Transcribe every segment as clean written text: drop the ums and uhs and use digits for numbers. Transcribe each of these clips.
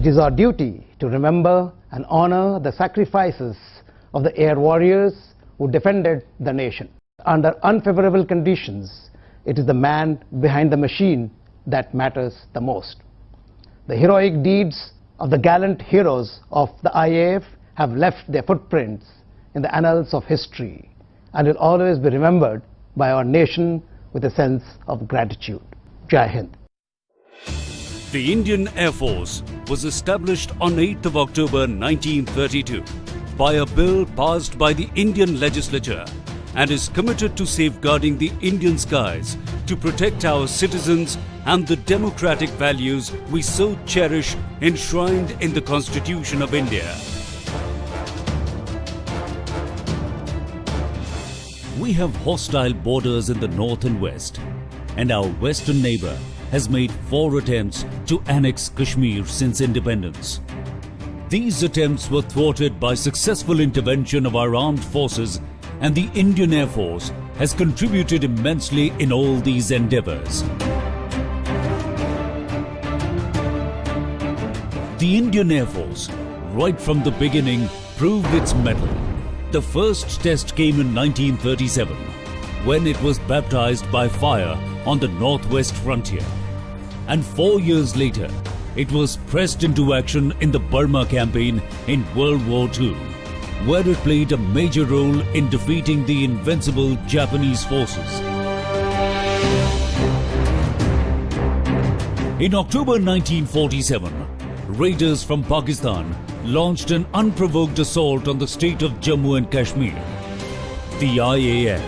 It is our duty to remember and honor the sacrifices of the air warriors who defended the nation. Under unfavorable conditions, it is the man behind the machine that matters the most. The heroic deeds of the gallant heroes of the IAF have left their footprints in the annals of history and will always be remembered by our nation with a sense of gratitude. Jai Hind. The Indian Air Force was established on 8th of October 1932 by a bill passed by the Indian legislature and is committed to safeguarding the Indian skies to protect our citizens and the democratic values we so cherish enshrined in the Constitution of India. We have hostile borders in the north and west, and our western neighbor has made 4 attempts to annex Kashmir since independence. These attempts were thwarted by successful intervention of our armed forces, and the Indian Air Force has contributed immensely in all these endeavors. The Indian Air Force, right from the beginning, proved its mettle. The first test came in 1937, when it was baptized by fire on the northwest frontier. And 4 years later, it was pressed into action in the Burma campaign in World War II, where it played a major role in defeating the invincible Japanese forces. In October 1947, raiders from Pakistan launched an unprovoked assault on the state of Jammu and Kashmir. The IAF,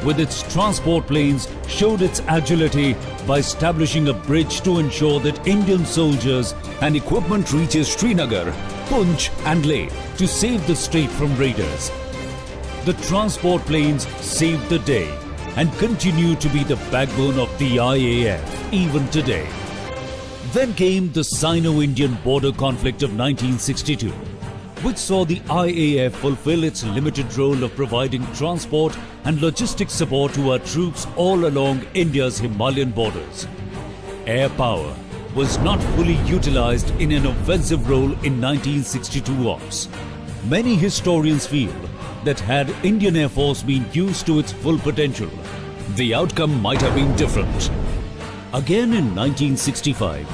with its transport planes, showed its agility by establishing a bridge to ensure that Indian soldiers and equipment reaches Srinagar, Poonch and Leh to save the state from raiders. The transport planes saved the day and continue to be the backbone of the IAF even today. Then came the Sino-Indian border conflict of 1962, which saw the IAF fulfill its limited role of providing transport and logistic support to our troops all along India's Himalayan borders. Air power was not fully utilized in an offensive role in 1962 ops. Many historians feel that had Indian Air Force been used to its full potential, the outcome might have been different. Again in 1965,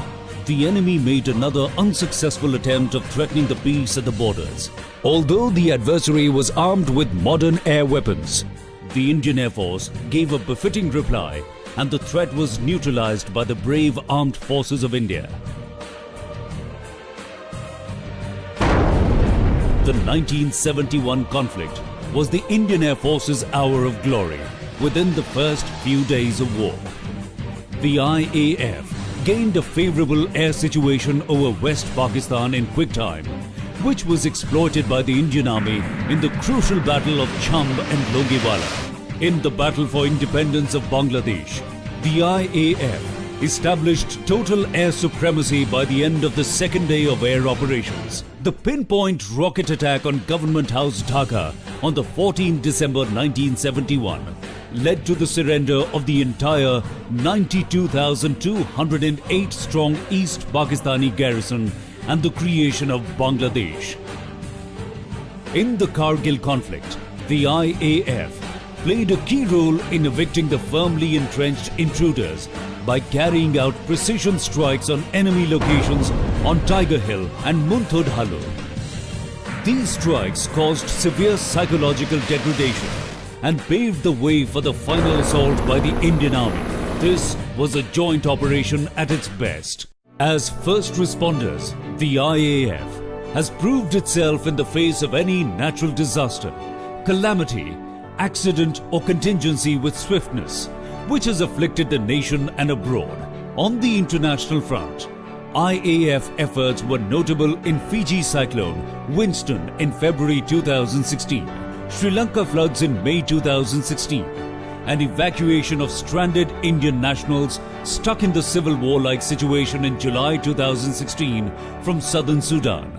the enemy made another unsuccessful attempt of threatening the peace at the borders. Although the adversary was armed with modern air weapons, the Indian Air Force gave a befitting reply and the threat was neutralized by the brave armed forces of India. The 1971 conflict was the Indian Air Force's hour of glory within the first few days of war. The IAF gained a favorable air situation over West Pakistan in quick time, which was exploited by the Indian Army in the crucial battle of Chamb and Longewala. In the battle for independence of Bangladesh, the IAF established total air supremacy by the end of the second day of air operations. The pinpoint rocket attack on Government House Dhaka on the 14th December 1971 led to the surrender of the entire 92,208 strong East Pakistani garrison and the creation of Bangladesh. In the Kargil conflict, the IAF played a key role in evicting the firmly entrenched intruders by carrying out precision strikes on enemy locations on Tiger Hill and Munthud Halu. These strikes caused severe psychological degradation and paved the way for the final assault by the Indian Army. This was a joint operation at its best. As first responders, the IAF has proved itself in the face of any natural disaster, calamity, accident or contingency with swiftness, which has afflicted the nation and abroad. On the international front, IAF efforts were notable in Fiji cyclone Winston in February 2016, Sri Lanka floods in May 2016, and evacuation of stranded Indian nationals stuck in the civil war-like situation in July 2016 from southern Sudan.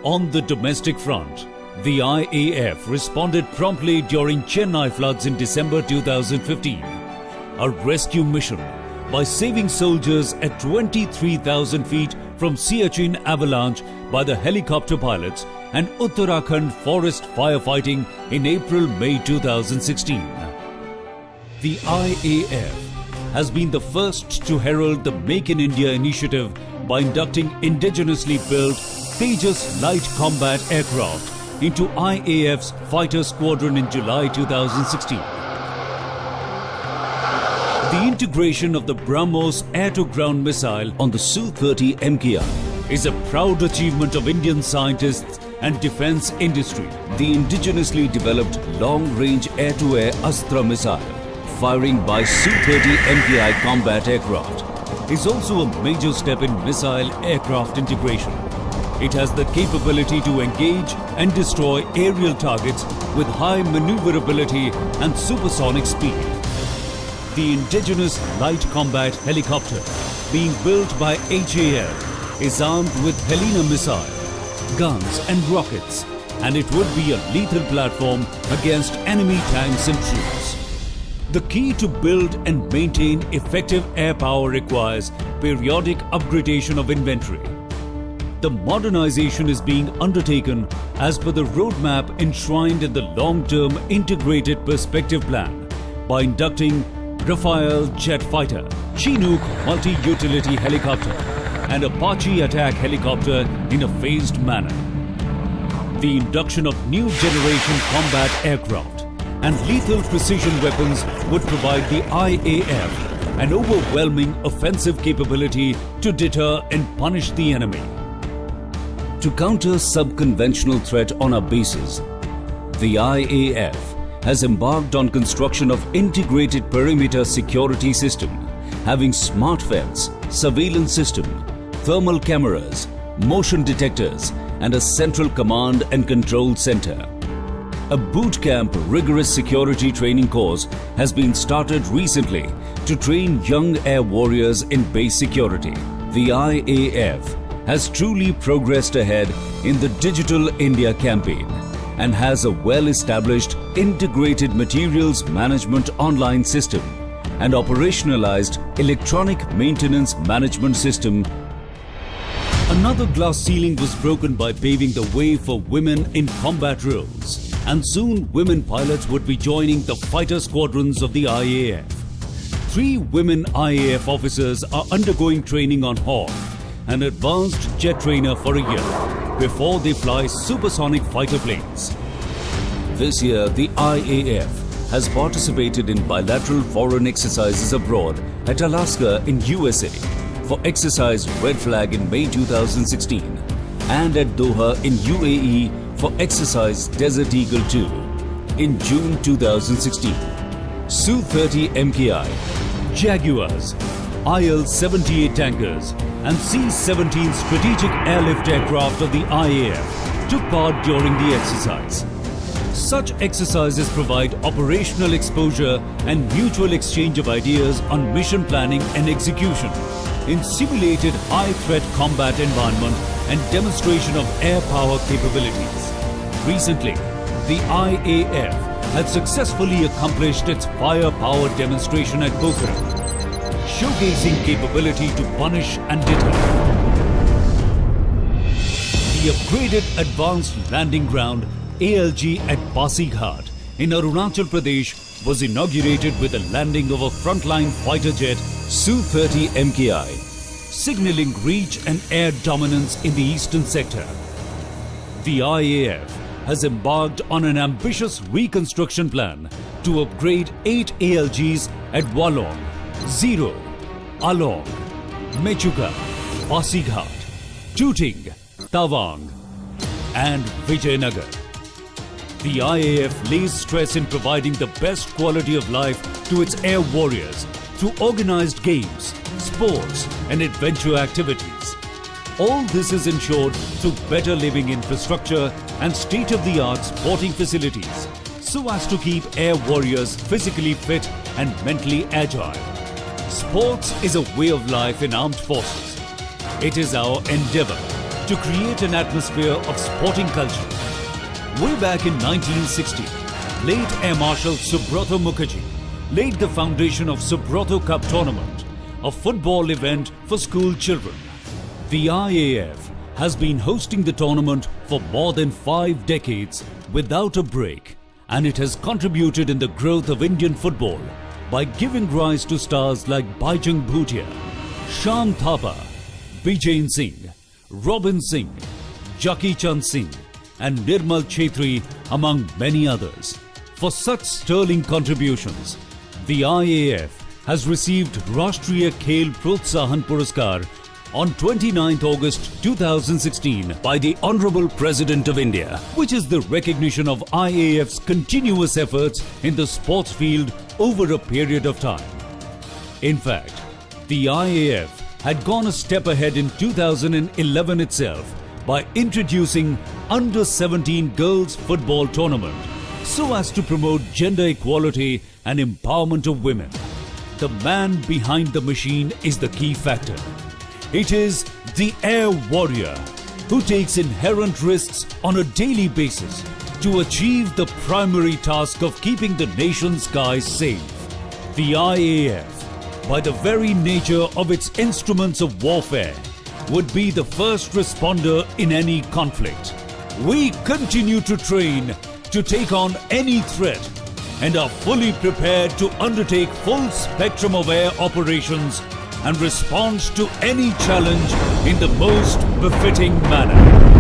On the domestic front, the IAF responded promptly during Chennai floods in December 2015, a rescue mission by saving soldiers at 23,000 feet from Siachen avalanche by the helicopter pilots and Uttarakhand forest firefighting in April-May 2016. The IAF has been the first to herald the Make in India initiative by inducting indigenously built Tejas light combat aircraft into IAF's fighter squadron in July 2016. The integration of the BrahMos air-to-ground missile on the Su-30 MKI is a proud achievement of Indian scientists and defence industry. The indigenously developed long-range air-to-air Astra missile, firing by Su-30 MKI combat aircraft, is also a major step in missile aircraft integration. It has the capability to engage and destroy aerial targets with high maneuverability and supersonic speed. The indigenous light combat helicopter being built by HAL is armed with Helena missile, guns and rockets, and it would be a lethal platform against enemy tanks and troops. The key to build and maintain effective air power requires periodic upgradation of inventory. The modernization is being undertaken as per the roadmap enshrined in the long-term integrated perspective plan by inducting Rafale jet fighter, Chinook multi-utility helicopter and Apache attack helicopter in a phased manner. The induction of new generation combat aircraft and lethal precision weapons would provide the IAF an overwhelming offensive capability to deter and punish the enemy. To counter sub-conventional threat on our bases, the IAF has embarked on construction of integrated perimeter security system having smart fence, surveillance system, thermal cameras, motion detectors and a central command and control center. A boot camp rigorous security training course has been started recently to train young air warriors in base security. The IAF has truly progressed ahead in the Digital India campaign and has a well-established integrated materials management online system and operationalized electronic maintenance management system. Another glass ceiling was broken by paving the way for women in combat roles, and soon women pilots would be joining the fighter squadrons of the IAF. 3 women IAF officers are undergoing training on Hawk, an advanced jet trainer, for a year before they fly supersonic fighter planes. This year, the IAF has participated in bilateral foreign exercises abroad at Alaska in USA for exercise Red Flag in May 2016 and at Doha in UAE for exercise Desert Eagle 2 in June 2016. Su-30 MKI, Jaguars, IL-78 tankers and C-17 strategic airlift aircraft of the IAF took part during the exercise. Such exercises provide operational exposure and mutual exchange of ideas on mission planning and execution in simulated high-threat combat environment and demonstration of air power capabilities. Recently, the IAF had successfully accomplished its firepower demonstration at Pokhran, showcasing capability to punish and deter. The upgraded Advanced Landing Ground ALG at Pasighat in Arunachal Pradesh was inaugurated with the landing of a frontline fighter jet Su-30 MKI, signaling reach and air dominance in the eastern sector. The IAF has embarked on an ambitious reconstruction plan to upgrade 8 ALGs at Walong, Zero, Along, Mechuka, Pasighat, Tooting, Tawang and Vijayanagar. The IAF lays stress in providing the best quality of life to its air warriors through organized games, sports and adventure activities. All this is ensured through better living infrastructure and state-of-the-art sporting facilities so as to keep air warriors physically fit and mentally agile. Sports is a way of life in armed forces. It is our endeavor to create an atmosphere of sporting culture. Way back in 1960, late Air Marshal Subrata Mukherjee laid the foundation of Subrata Cup Tournament, a football event for school children. The IAF has been hosting the tournament for more than 5 decades without a break, and it has contributed in the growth of Indian football by giving rise to stars like Bhaijang Bhutia, Shyam Thapa, Bijain Singh, Robin Singh, Jackie Chand Singh and Nirmal Chetri among many others. For such sterling contributions, the IAF has received Rashtriya Khel Protsahan Puraskar on 29th August 2016 by the Honorable President of India, which is the recognition of IAF's continuous efforts in the sports field over a period of time. In fact, the IAF had gone a step ahead in 2011 itself by introducing Under-17 Girls Football Tournament so as to promote gender equality and empowerment of women. The man behind the machine is the key factor. It is the Air Warrior who takes inherent risks on a daily basis to achieve the primary task of keeping the nation's skies safe. The IAF, by the very nature of its instruments of warfare, would be the first responder in any conflict. We continue to train to take on any threat and are fully prepared to undertake full spectrum of air operations and respond to any challenge in the most befitting manner.